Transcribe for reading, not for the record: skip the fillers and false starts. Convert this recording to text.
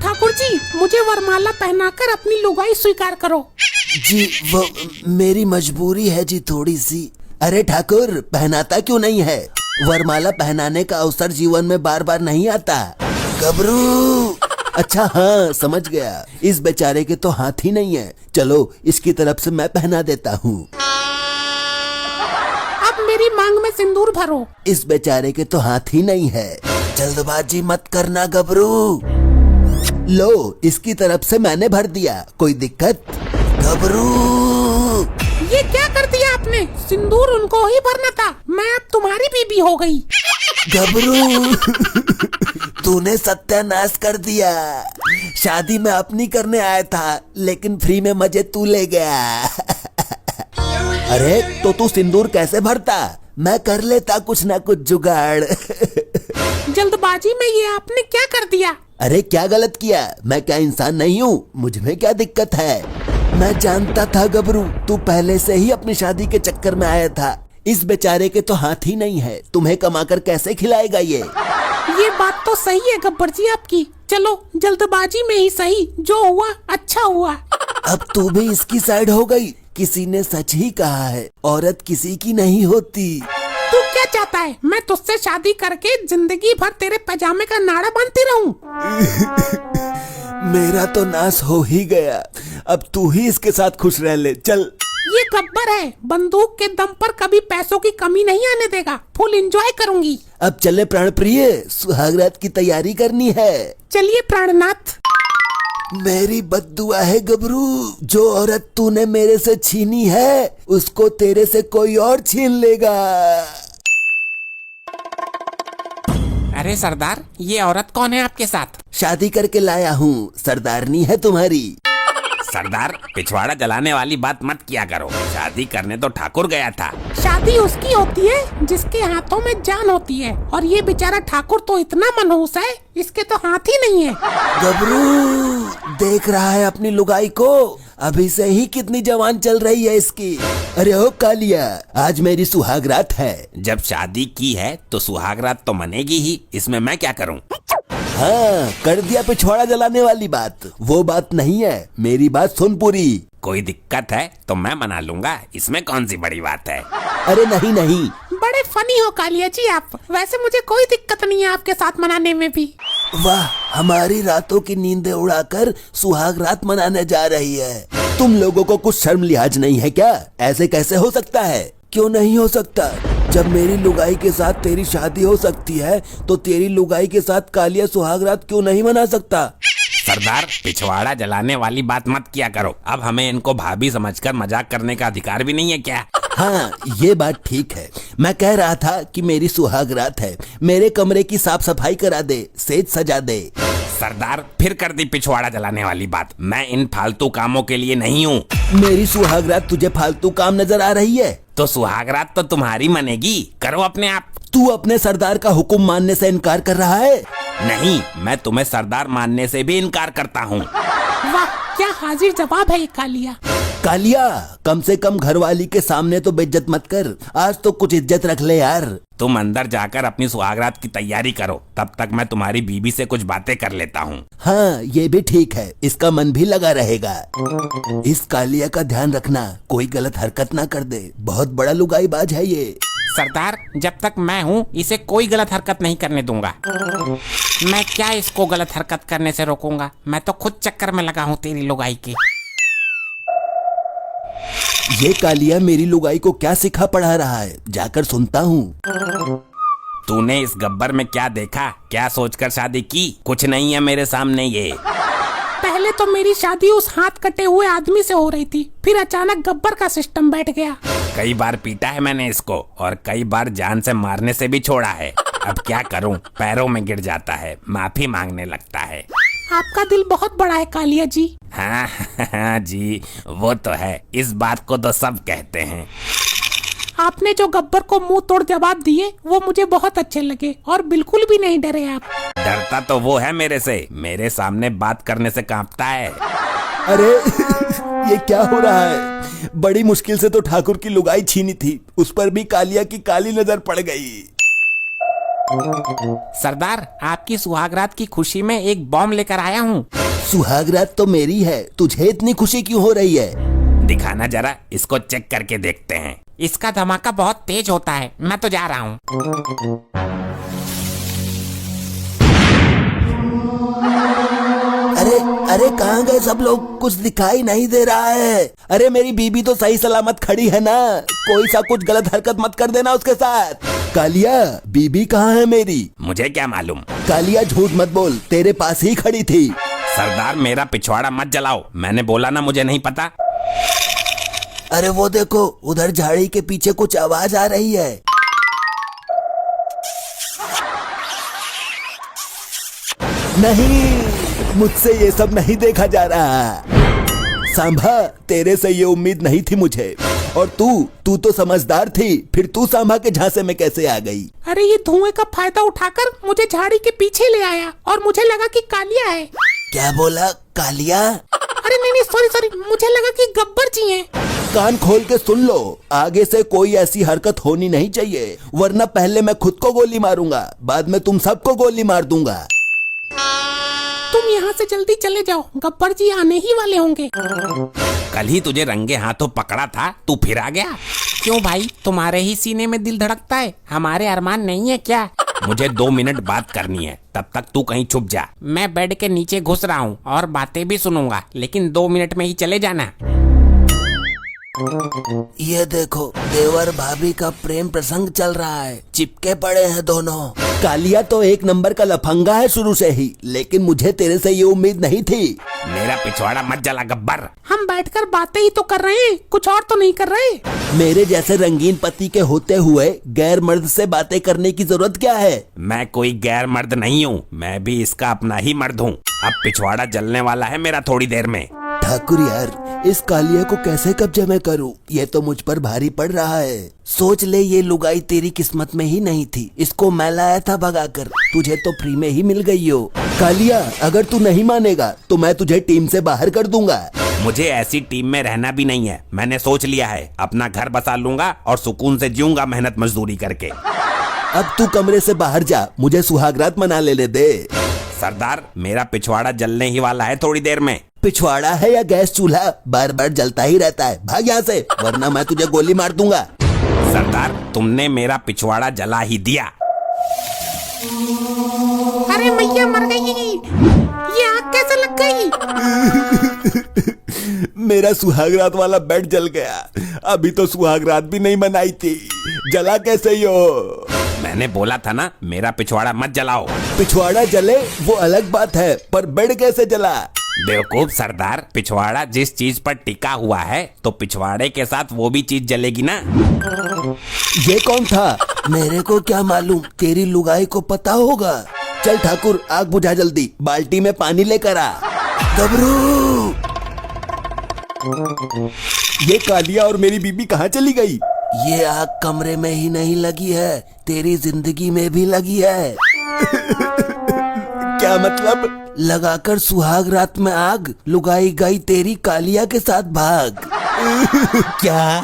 ठाकुर जी, मुझे वरमाला पहनाकर अपनी लुगाई स्वीकार करो। जी वो मेरी मजबूरी है जी थोड़ी सी। अरे ठाकुर, पहनाता क्यों नहीं है? वरमाला पहनाने का अवसर जीवन में बार बार नहीं आता। गबरू, अच्छा हाँ समझ गया, इस बेचारे के तो हाथ ही नहीं है। चलो इसकी तरफ से मैं पहना देता हूँ। अब मेरी मांग में सिंदूर भरो। इस बेचारे के तो हाथ ही नहीं है। जल्दबाजी मत करना गबरू। लो, इसकी तरफ से मैंने भर दिया, कोई दिक्कत? गबरू, ये क्या कर दिया आपने? सिंदूर उनको ही भरना था, मैं अब तुम्हारी बीबी हो गई। गबरू, तूने सत्यानाश कर दिया। शादी में अपनी करने आया था, लेकिन फ्री में मजे तू ले गया। अरे तो तू सिंदूर कैसे भरता? मैं कर लेता कुछ ना कुछ जुगाड़। जल्दबाजी में ये आपने क्या कर दिया? अरे क्या गलत किया? मैं क्या इंसान नहीं हूँ? मुझ में क्या दिक्कत है? मैं जानता था गबरू, तू पहले से ही अपनी शादी के चक्कर में आया था। इस बेचारे के तो हाथ ही नहीं है, तुम्हें कमाकर कैसे खिलाएगा ये? बात तो सही है गब्बर जी आपकी। चलो जल्दबाजी में ही सही, जो हुआ अच्छा हुआ। अब तू भी इसकी साइड हो गई। किसी ने सच ही कहा है, औरत किसी की नहीं होती। तू क्या चाहता है? मैं तुझसे शादी करके जिंदगी भर तेरे पैजामे का नाड़ा बांधती रहूं? मेरा तो नाश हो ही गया, अब तू ही इसके साथ खुश रह ले। चल। ये गब्बर है, बंदूक के दम पर कभी पैसों की कमी नहीं आने देगा। फुल एंजॉय करूंगी। अब चले प्राण प्रिय, सुहागरात की तैयारी करनी है। चलिए प्राणनाथ। मेरी बद्दुआ है गबरू, जो औरत तूने मेरे से छीनी है उसको तेरे से कोई और छीन लेगा। अरे सरदार, ये औरत कौन है आपके साथ? शादी करके लाया हूँ, सरदारनी है तुम्हारी। सरदार, पिछवाड़ा जलाने वाली बात मत किया करो। शादी करने तो ठाकुर गया था। शादी उसकी होती है जिसके हाथों में जान होती है, और ये बेचारा ठाकुर तो इतना मनहूस है, इसके तो हाथ ही नहीं है। गबरू देख रहा है अपनी लुगाई को, अभी से ही कितनी जवान चल रही है इसकी। अरे ओ कालिया, आज मेरी सुहागरात है। जब शादी की है तो सुहागरात तो मनेगी ही, इसमें मैं क्या करूं? हाँ, कर दिया पिछवाड़ा जलाने वाली बात। वो बात नहीं है, मेरी बात सुन पूरी। कोई दिक्कत है तो मैं मना लूंगा, इसमें कौन सी बड़ी बात है? अरे नहीं नहीं। बड़े फनी हो कालिया जी आप। वैसे मुझे कोई दिक्कत नहीं है आपके साथ मनाने में भी। वाह, हमारी रातों की नींदें उड़ाकर सुहाग रात मनाने जा रही है। तुम लोगों को कुछ शर्म लिहाज नहीं है क्या? ऐसे कैसे हो सकता है? क्यों नहीं हो सकता? जब मेरी लुगाई के साथ तेरी शादी हो सकती है, तो तेरी लुगाई के साथ कालिया सुहाग रात क्यों नहीं मना सकता? सरदार, पिछवाड़ा जलाने वाली बात मत किया करो। अब हमें इनको भाभी समझकर मजाक करने का अधिकार भी नहीं है क्या? हाँ, ये बात ठीक है। मैं कह रहा था कि मेरी सुहाग रात है, मेरे कमरे की साफ सफाई करा दे, सेज सजा दे। सरदार, फिर कर दी पिछवाड़ा जलाने वाली बात। मैं इन फालतू कामों के लिए नहीं हूँ। मेरी सुहाग रात तुझे फालतू काम नजर आ रही है? तो सुहागरात तो तुम्हारी मनेगी, करो अपने आप। तू अपने सरदार का हुक्म मानने से इनकार कर रहा है? नहीं, मैं तुम्हें सरदार मानने से भी इनकार करता हूँ। वाह, क्या हाजिर जवाब है ये कालिया। कालिया, कम से कम घरवाली के सामने तो बेइज्जत मत कर। आज तो कुछ इज्जत रख ले यार। तुम अंदर जाकर अपनी सुहागरात की तैयारी करो, तब तक मैं तुम्हारी बीबी से कुछ बातें कर लेता हूँ। हाँ, ये भी ठीक है, इसका मन भी लगा रहेगा। इस कालिया का ध्यान रखना, कोई गलत हरकत ना कर दे। बहुत बड़ा लुगाईबाज है ये। सरदार, जब तक मैं हूँ इसे कोई गलत हरकत नहीं करने दूंगा। मैं क्या इसको गलत हरकत करने से रोकूंगा? मैं तो खुद चक्कर में लगा हूँ तेरी लुगाई की। ये कालिया मेरी लुगाई को क्या सिखा पढ़ा रहा है, जाकर सुनता हूँ। तूने इस गब्बर में क्या देखा? क्या सोचकर शादी की? कुछ नहीं है मेरे सामने ये। पहले तो मेरी शादी उस हाथ कटे हुए आदमी से हो रही थी, फिर अचानक गब्बर का सिस्टम बैठ गया। कई बार पीटा है मैंने इसको, और कई बार जान से मारने से भी छोड़ा है। अब क्या करूं, पैरों में गिर जाता है, माफी मांगने लगता है। आपका दिल बहुत बड़ा है कालिया जी। हाँ जी, वो तो है, इस बात को तो सब कहते हैं। आपने जो गब्बर को मुंह तोड़ जवाब दिए वो मुझे बहुत अच्छे लगे, और बिल्कुल भी नहीं डरे आप। डरता तो वो है मेरे से, मेरे सामने बात करने से कांपता है। अरे ये क्या हो रहा है? बड़ी मुश्किल से तो ठाकुर की लुगाई छीनी थी, उस पर भी कालिया की काली नजर पड़ गई। सरदार, आपकी सुहागरात की खुशी में एक बॉम्ब लेकर आया हूँ। सुहागरात तो मेरी है, तुझे इतनी खुशी क्यों हो रही है? दिखाना जरा, इसको चेक करके देखते हैं। इसका धमाका बहुत तेज होता है, मैं तो जा रहा हूँ। अरे अरे कहाँ गए सब लोग? कुछ दिखाई नहीं दे रहा है। अरे मेरी बीबी तो सही सलामत खड़ी है ना, कोई सा कुछ गलत हरकत मत कर देना उसके साथ। कालिया, बीबी कहाँ है मेरी? मुझे क्या मालूम। कालिया झूठ मत बोल, तेरे पास ही खड़ी थी। सरदार, मेरा पिछवाड़ा मत जलाओ, मैंने बोला ना मुझे नहीं पता। अरे वो देखो, उधर झाड़ी के पीछे कुछ आवाज आ रही है। नहीं, मुझसे ये सब नहीं देखा जा रहा। सांभा, तेरे से ये उम्मीद नहीं थी मुझे। और तू तो समझदार थी, फिर तू सांभा के झांसे में कैसे आ गई? अरे ये धुएं का फायदा उठाकर मुझे झाड़ी के पीछे ले आया और मुझे लगा कि कालिया है। क्या बोला? कालिया? अरे नहीं, सॉरी, मुझे लगा कि गब्बर जी हैं। कान खोल के सुन लो, आगे से कोई ऐसी हरकत होनी नहीं चाहिए, वरना पहले मैं खुद को गोली मारूंगा, बाद में तुम सबको गोली मार दूंगा। तुम यहाँ से जल्दी चले जाओ, गब्बर जी आने ही वाले होंगे। कल ही तुझे रंगे हाथों पकड़ा था, तू फिर आ गया। क्यों भाई, तुम्हारे ही सीने में दिल धड़कता है, हमारे अरमान नहीं है क्या? मुझे 2 मिनट बात करनी है, तब तक तू कहीं छुप जा। मैं बेड के नीचे घुस रहा हूँ और बातें भी सुनूंगा, लेकिन 2 मिनट में ही चले जाना। ये देखो, देवर भाभी का प्रेम प्रसंग चल रहा है, चिपके पड़े हैं दोनों। कालिया तो एक नंबर का लफंगा है शुरू से ही, लेकिन मुझे तेरे से ये उम्मीद नहीं थी। मेरा पिछवाड़ा मत जला गब्बर। हम बैठकर बातें ही तो कर रहे हैं, कुछ और तो नहीं कर रहे। मेरे जैसे रंगीन पति के होते हुए गैर मर्द से बातें करने की जरूरत क्या है? मैं कोई गैर मर्द नहीं हूँ, मैं भी इसका अपना ही मर्द हूँ। अब पिछवाड़ा जलने वाला है मेरा थोड़ी देर में। ठाकुर यार, इस कालिया को कैसे कब्जे में करूं? ये तो मुझ पर भारी पड़ रहा है। सोच ले, ये लुगाई तेरी किस्मत में ही नहीं थी, इसको मैं लाया था भगाकर, तुझे तो फ्री में ही मिल गई हो। कालिया, अगर तू नहीं मानेगा तो मैं तुझे टीम से बाहर कर दूंगा। मुझे ऐसी टीम में रहना भी नहीं है, मैंने सोच लिया है, अपना घर बसा लूंगा और सुकून से जीऊंगा मेहनत मजदूरी करके। अब तू कमरे से बाहर जा, मुझे सुहागरात मना ले दे। सरदार, मेरा पिछवाड़ा जलने ही वाला है थोड़ी देर में। पिछवाड़ा है या गैस चूल्हा, बार बार जलता ही रहता है, भाग यहाँ से, वरना मैं तुझे गोली मार दूंगा। सरदार, तुमने मेरा पिछवाड़ा जला ही दिया। अरे मैया मर गई, ये आग कैसे लग गई? मेरा सुहागरात वाला बेड जल गया, अभी तो सुहागरात भी नहीं मनाई थी, जला कैसे यो? मैंने बोला था ना, मेरा पिछवाड़ा मत जलाओ। पिछवाड़ा जले वो अलग बात है, पर बेड कैसे जला? बेवकूफ सरदार, पिछवाड़ा जिस चीज पर टिका हुआ है तो पिछवाड़े के साथ वो भी चीज जलेगी ना। ये कौन था? मेरे को क्या मालूम, तेरी लुगाई को पता होगा। चल ठाकुर, आग बुझा जल्दी, बाल्टी में पानी लेकर आ। गबरू, ये कालिया और मेरी बीबी कहाँ चली गई? ये आग कमरे में ही नहीं लगी है, तेरी जिंदगी में भी लगी है। क्या मतलब? लगाकर सुहाग रात में आग, लुगाई गई तेरी कालिया के साथ भाग। क्या?